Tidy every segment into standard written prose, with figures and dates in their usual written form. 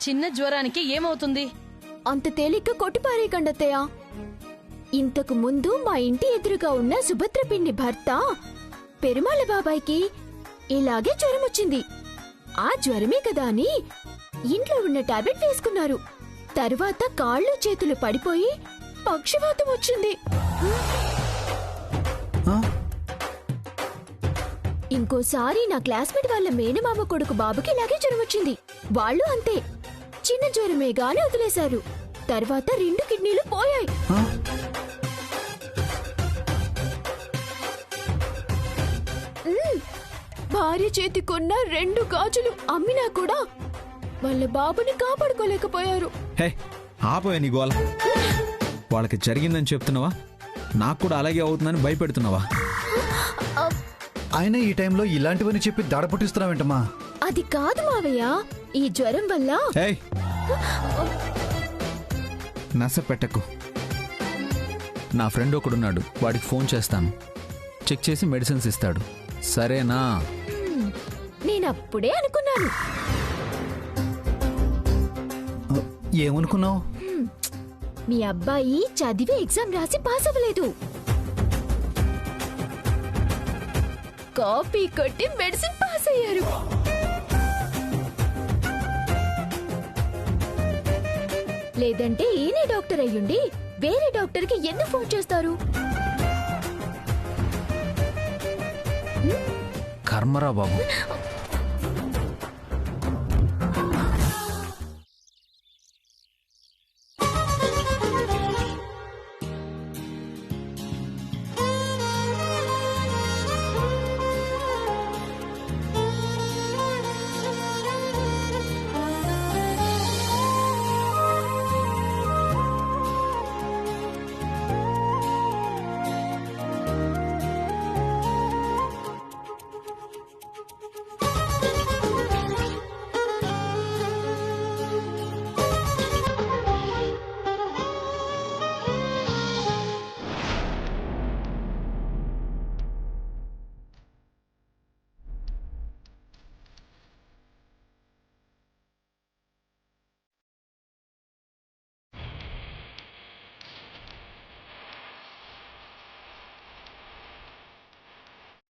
చిన్న జ్వరానికి ఏమవుతుంది? అంత తేలిగ్గా కొట్టిపారేయకండి అత్తయ్య. ఇంతకు ముందు మా ఇంటి ఎదురుగా ఉన్న సుభద్ర పిన్ని భర్త పెరుమాళ బాబాయ్కి ఇలాగే జ్వరం వచ్చింది. ఆ జ్వరమే కదా అని ఇంట్లో ఉన్న టాబ్లెట్ వేసుకున్నారు. తర్వాత కాళ్ళు చేతులు పడిపోయి పక్షవాతం వచ్చింది. ఇంకోసారి నా క్లాస్మేట్ వాళ్ళ మేనమామ కొడుకు బాబుకి ఇలాగే జ్వరం వచ్చింది. వాళ్ళు అంతే, చిన్న జ్వరమే గాని వదిలేశారు. తర్వాత 2 కిడ్నీలు పోయాయి. భార్య చేతికొన్న 2 గాజులు అమ్మినా కూడా వాళ్ళ బాబుని కాపాడుకోలేకపోయారు. హే ఆపోయా నీ గోల. వాళ్ళకి జరిగిందని చెప్తున్నావా? నాకు కూడా అలాగే అవుతుందని భయపెడుతున్నావా? ఆయన ఈ టైంలో ఇలాంటివని చెప్పి దడ పుట్టిస్తున్నావేంటమ్మా? అది కాదు మావయ్య, ఈ జ్వరం వల్ల. ఏయ్ నస పెట్టకు. నా ఫ్రెండ్ ఒకడున్నాడు, వాడికి ఫోన్ చేస్తాను, చెక్ చేసి మెడిసిన్స్ ఇస్తాడు. సరేనా? నేనప్పుడే అనుకున్నాను. ఏమనుకున్నావు? మీ అబ్బాయి చదివి ఎగ్జామ్ రాసి పాస్ అవ్వలేదు, కాపీ కొట్టి మెడిసిన్ పాస్ అయ్యారు. లేదంటే ఈయనే డాక్టర్ అయ్యుండి వేరే డాక్టర్ కి ఎందుకు ఫోన్ చేస్తారు? కర్మరా బాబు.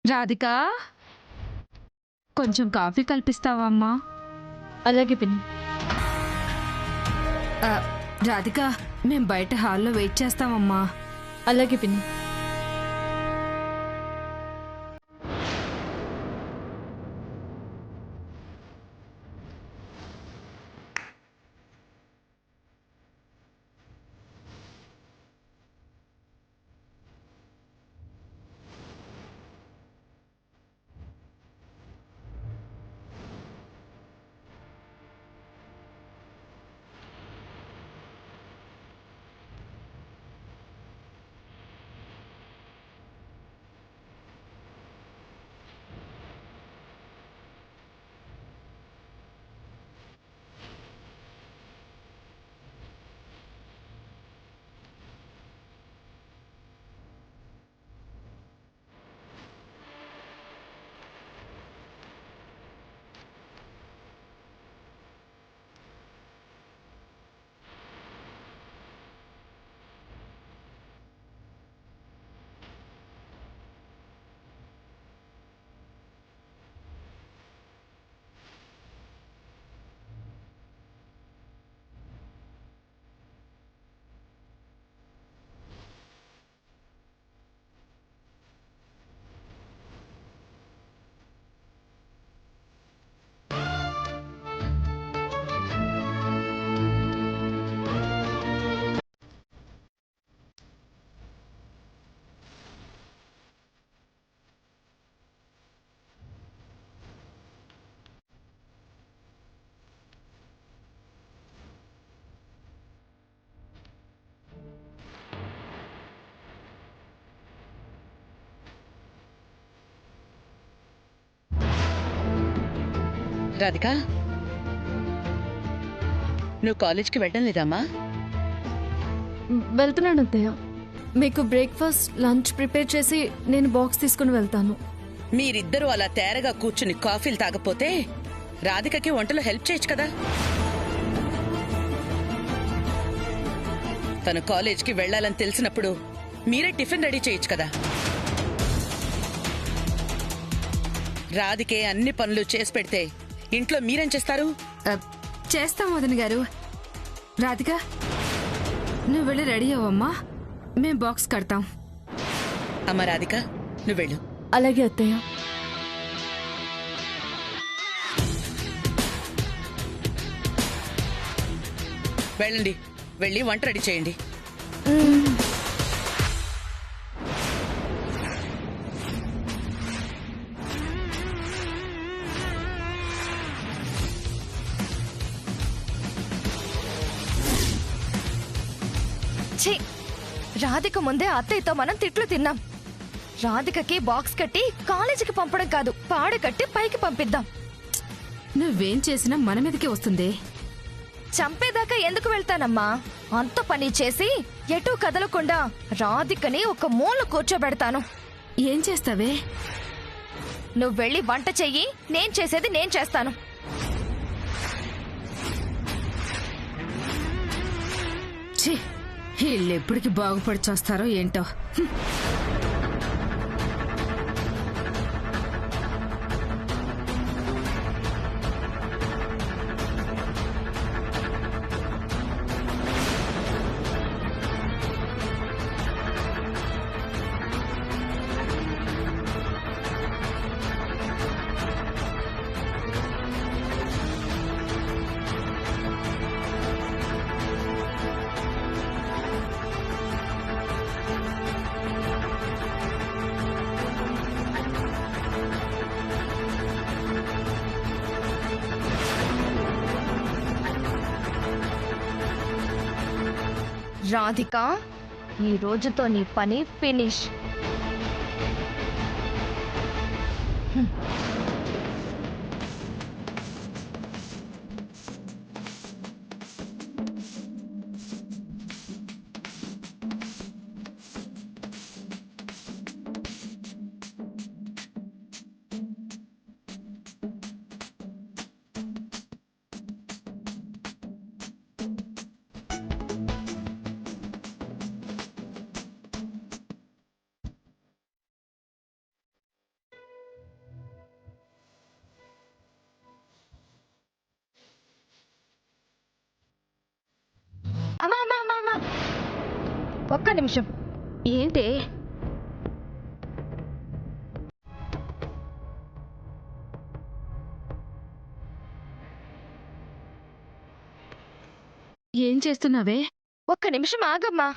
రాధికా, కొంచెం కాఫీ కల్పిస్తావా అమ్మా? అలాగే పిన్ని. రాధికా, మేం బయట హాల్లో వెయిట్ చేస్తామమ్మా. అలాగే పిన్ని. రాధికా, నువ్వు కాలేజ్కి వెళ్ళడం లేదమ్మా? వెళ్తున్నాను అత్తయ్య. మీకు బ్రేక్ఫాస్ట్ లంచ్ ప్రిపేర్ చేసి నేను బాక్స్ తీసుకుని వెళ్తాను. మీరిద్దరూ అలా తేరగా కూర్చుని కాఫీలు తాగపోతే రాధికకి వంటలో హెల్ప్ చేయొచ్చు కదా. తను కాలేజ్కి వెళ్ళాలని తెలిసినప్పుడు మీరే టిఫిన్ రెడీ చేయొచ్చు కదా. రాధికే అన్ని పనులు చేసి పెడితే ఇంట్లో మీరేం చేస్తారు? చేస్తాం వదిన గారు. రాధిక, నువ్వు వెళ్ళి రెడీ అవ్వమ్మా, మేం బాక్స్ కడతాం. అమ్మ రాధిక, నువ్వు వెళ్ళు. అలాగే అత్తయ్య. వెళ్ళండి, వెళ్ళి వంట రెడీ చేయండి. ఛీ, రాధిక ముందే అత్తయ్యతో మనం తిట్లు తిన్నాం. రాధికకి బాక్స్ కట్టి కాలేజీకి పంపడం కాదు, పాడ కట్టి పైకి పంపిద్దాం. నువ్వేం చేసినా మన మీదకే వస్తుంది. చంపేదాకా ఎందుకు వెళ్తానమ్మా? అంత పని చేసి ఎటూ కదలకుండా రాధికని ఒక మూల కూర్చోబెడతాను. ఏం చేస్తావే? నువ్వు వెళ్ళి వంట చెయ్యి, నేను చేసేది నేను చేస్తాను. ఛీ, వీళ్ళెప్పటికి బాగుపడి చేస్తారో ఏంటో. రాధిక, ఈ రోజుతో నీ పని ఫినిష్. అమ్మా, ఒక్క నిమిషం. ఏంటే? ఏం చేస్తున్నావే? ఒక్క నిమిషం ఆగమ్మా.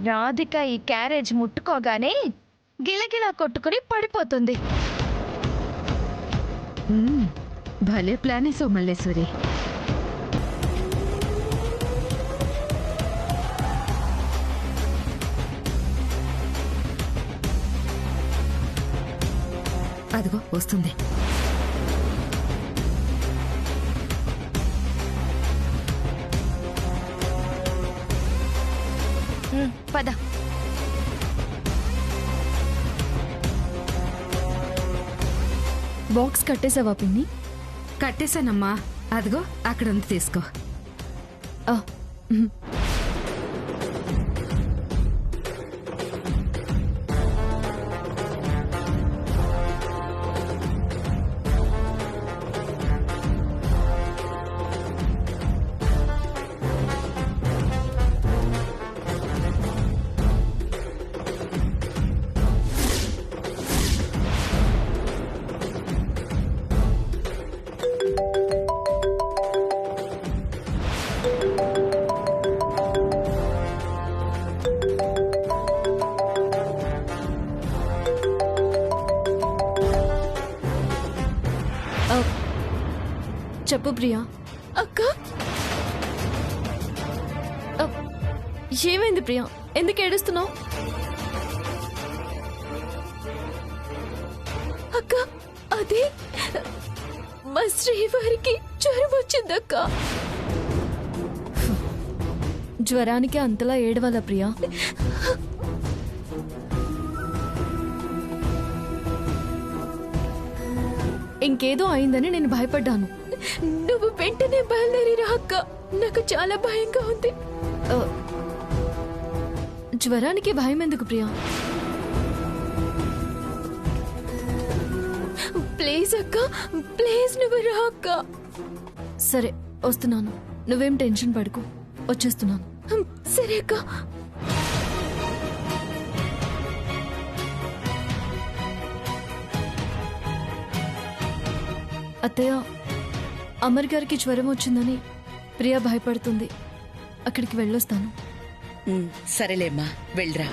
రాధిక ఈ క్యారేజ్ ముట్టుకోగానే గిలగిలా కొట్టుకుని పడిపోతుంది. భలే ప్లానే సోమల్లేశ్వరి. అదిగో వస్తుంది. పద. బాక్స్ కట్టేసావా పిన్ని? కట్టేశానమ్మా. అదిగో అక్కడ ఉంది, తీసుకో. ఆ, మ్మ్. చెప్పు ప్రియా. అక్క ఏమైంది ప్రియా? ఎందుకు ఏడుస్తున్నావు? అక్క అది మా శ్రీవారికి జ్వరం వచ్చిందక్క. జ్వరానికి అంతలా ఏడవాలా ప్రియా? ఇంకేదో అయిందని నేను భయపడ్డాను. నువ్వు వెంటనే బయలుదేరిరా అక్క, నాకు చాలా భయంగా ఉంది. జ్వరానికి భయం ఎందుకు ప్రియా? ప్లీజ్ అక్క, ప్లీజ్ నువ్వు రా అక్క. సరే వస్తున్నాను, నువ్వేం టెన్షన్ పడుకో, వచ్చేస్తున్నాను. సరే అక్క. అత్తయ్య, అమర్ గారికి జ్వరం వచ్చిందని ప్రియా భయపడుతుంది. అక్కడికి వెళ్ళొస్తాను. సరేలేమ్మా, వెళ్ళరా.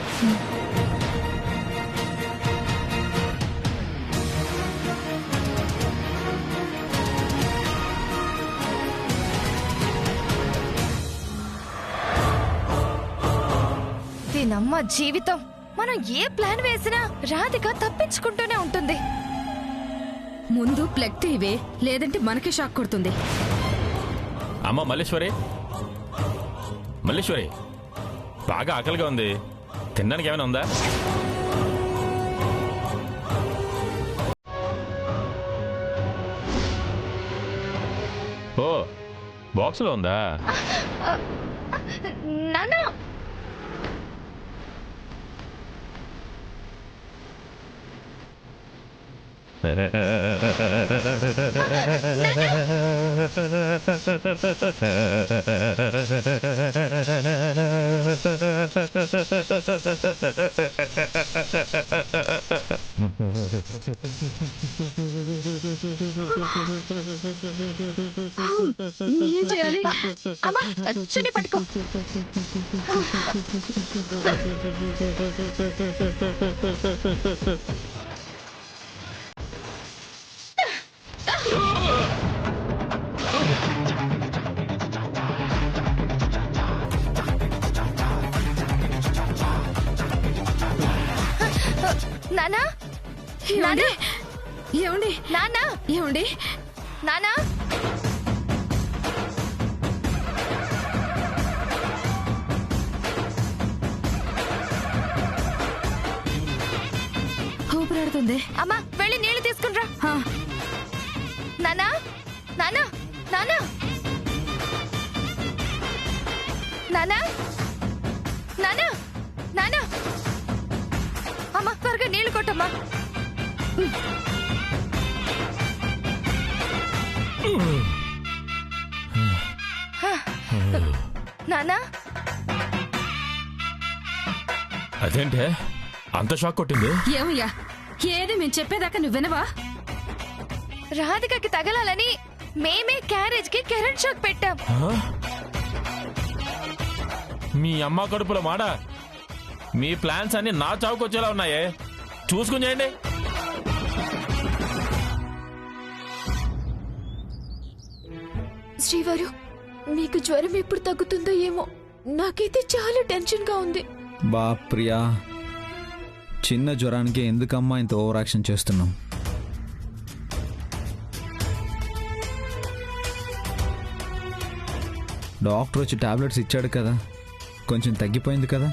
దీనమ్మ జీవితం. మనం ఏ ప్లాన్ వేసినా రాధిక తప్పించుకుంటూనే ఉంటుంది. ముందు ప్లగ్ తీవే, లేదంటే మనకే షాక్ కొడుతుంది. అమ్మ మల్లేశ్వరి, మల్లేశ్వరి, బాగా ఆకలిగా ఉంది, తినడానికి ఏమైనా ఉందా? ఓ, బాక్స్లో ఉందా? నాన్న, ఏం చేయాలి? అమ్మా, చున్నీ పట్టుకో. నానా, నానా, ఏమండి? నానా, ఏమండి? నానా, ఊపిరాడుతుంది. అమ్మా వెళ్ళి నీళ్లు తీసుకునిరా. ఆ, నానా, నానా, నానా, నానా, నానా, నానా, అమ్మా త్వరగా నీళ్లు కొట్టమ్మా. నానా, అదేంటే అంత షాక్ కొట్టింది? ఏమయ్యా, ఏది మేము చెప్పేదాకా నువ్వు వినవా? రాధికకి తగలాలని మేమే క్యారేజ్ కి కరెంట్ షాక్ పెట్టాం. మీ అమ్మ కడుపులో మాడ, మీ ప్లాన్స్ అన్ని నా చావుకొచ్చేలా ఉన్నాయే, చూసుకుని చేయండి. శ్రీవారు, మీకు జ్వరం ఎప్పుడు తగ్గుతుందో ఏమో, నాకైతే చాలా టెన్షన్ గా ఉంది. బా ప్రియా, చిన్న జ్వరానికి ఎందుకమ్మా ఇంత ఓవర్ యాక్షన్ చేస్తున్నాం? డాక్టర్ వచ్చి టాబ్లెట్స్ ఇచ్చాడు కదా, కొంచెం తగ్గిపోయింది కదా.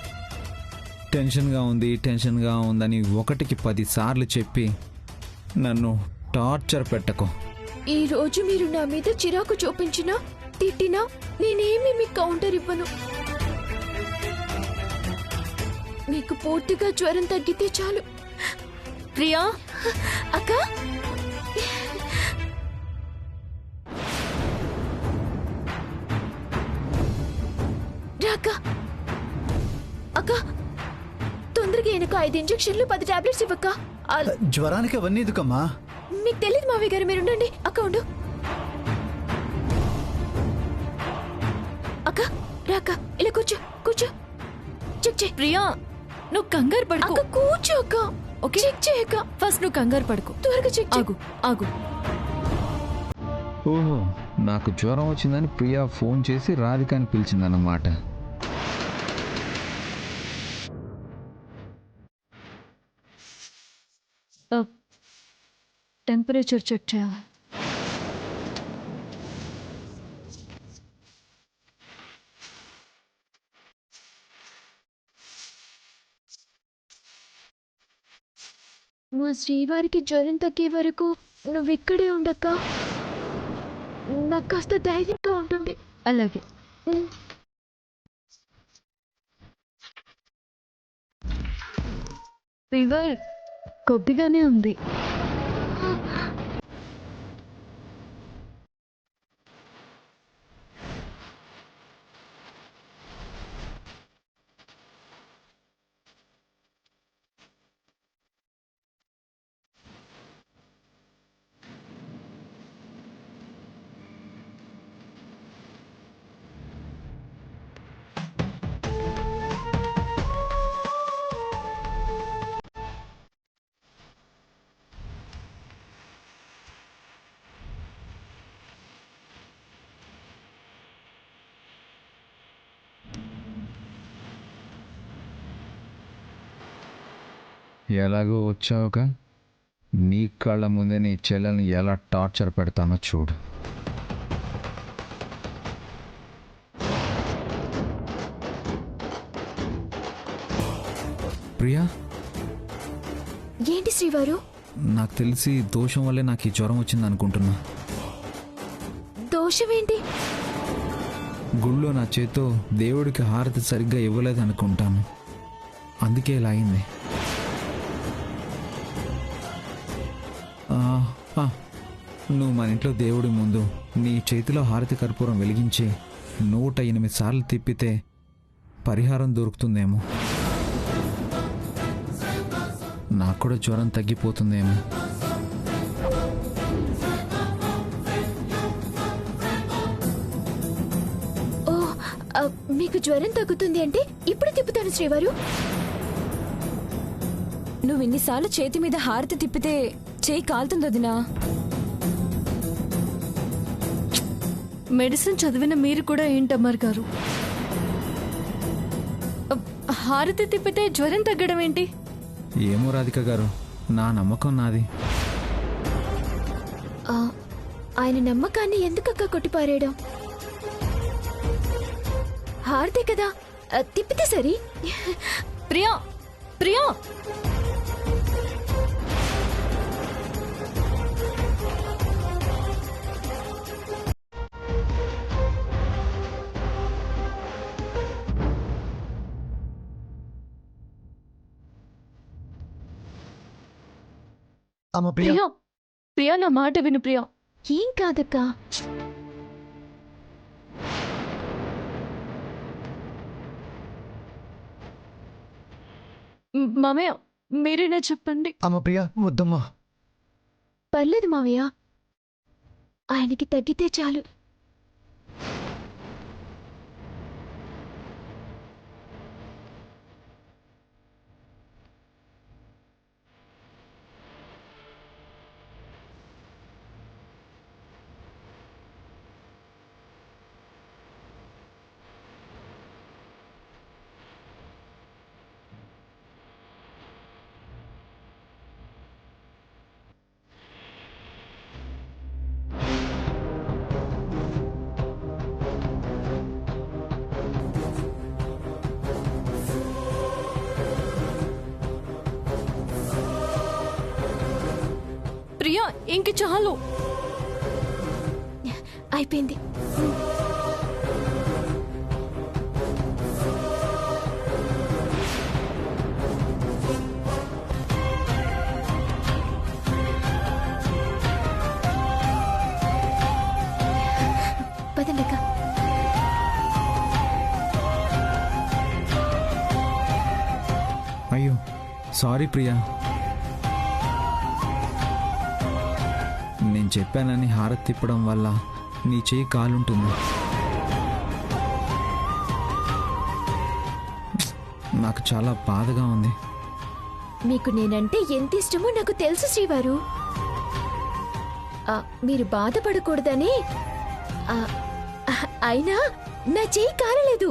టెన్షన్గా ఉందని 1కి 10 సార్లు చెప్పి నన్ను టార్చర్ పెట్టకు. ఈ రోజు మీరు నా మీద చిరాకు చూపించినా తిట్టినా నేనేమి మీకు కౌంటర్ ఇవ్వను. మీకు పూర్తిగా జ్వరం తగ్గితే చాలు. ప్రియా, అక్క, అక్క, అక్క, తొందరగా ఈయనకు 5 ఇంజెక్షన్లు 10 టాబ్లెట్స్ ఇవ్వక్క. జ్వరానికి అవన్నీ ఎందుకమ్మా? మీకు తెలియదు మావయ్య గారు, మీరుండండి. అక్క ఉండు. అక్క రాక, ఇలా కూర్చో కూర్చో. చెక్ చేయి. ప్రియా, నువ్వు కంగారు పడుకో. అక్క కూర్చో అక్క. Okay, check చేయక్క. ఫస్ట్ నువ్వు కంగారు పడుకో. త్వరగా చెక్ చేయి. ఆగు ఆగు. ఓహో, నాకు జ్వరం వచ్చిందని ప్రియా ఫోన్ చేసి రాధికాని పిలిచిందన్నమాట. టెంపరేచర్ చెక్ చేయాలి. మా శ్రీవారికి జ్వరం తగ్గే వరకు నువ్వు ఇక్కడే ఉండక్క. నాకు కాస్త ధైర్యంగా ఉంటుంది. అలాగే. ఫీవర్ కొద్దిగానే ఉంది. ఎలాగో వచ్చావుగా, నీ కళ్ళ ముందే నీ చెల్లెల్ని ఎలా టార్చర్ పెడతానో చూడు. ప్రియా, ఏంటి శ్రీవారు? నాకు తెలిసి దోషం వల్లే నాకు ఈ జ్వరం వచ్చింది అనుకుంటున్నా. దోషం ఏంటి? గుళ్ళో నా చేత్తో దేవుడికి హారతి సరిగ్గా ఇవ్వలేదు అనుకుంటాను, అందుకే ఇలా అయింది. నువ్వు మన ఇంట్లో దేవుడి ముందు నీ చేతిలో హారతి కర్పూరం వెలిగించి 108 సార్లు తిప్పితే పరిహారం దొరుకుతుందేమో. నాకు కూడా జ్వరం తగ్గిపోతుందేమో. ఓ, మీకు జ్వరం తగ్గుతుంది అంటే ఇప్పుడు తిప్పుతాను శ్రీవారు. నువ్వు ఇన్నిసార్లు చేతి మీద హారతి తిప్పితే చేయి కాలుతుంది వదినా. మెడిసిన్ చదివిన మీరు కూడా ఏంటమ్మారు గారు, హారతి తిప్పితే జ్వరం తగ్గడం ఏంటి? ఏమో రాధిక గారు, నా నమ్మకం నాది. ఆయన నమ్మకాన్ని ఎందుకక్క కొట్టిపారేయడం? హారతే కదా, తిప్పితే సరి. ప్రియా, ప్రియా, అమ్మ ప్రియా, ప్రియా, ప్రియా, నా మాట విను ప్రియా. ఏం కాదక్క. మామయ్య, మీరేనా చెప్పండి. అమ్మ ప్రియా, వద్దమ్మా. పర్లేదు మావయ్య, ఆయనకి తగ్గితే చాలు. ప్రియా ఇంక చాలు. అయిపోయింది. పదండక్క. అయ్యో సారీ ప్రియా, నేను చెప్పానని హారతి తిప్పడం వల్ల నీ చేయి కాలుంటుంది. నాకు చాలా బాధగా ఉంది. మీకు నేనంటే ఎంత ఇష్టమో నాకు తెలుసు శ్రీవారు. మీరు బాధపడకూడదని. అయినా నా చెయ్యి కారలేదు.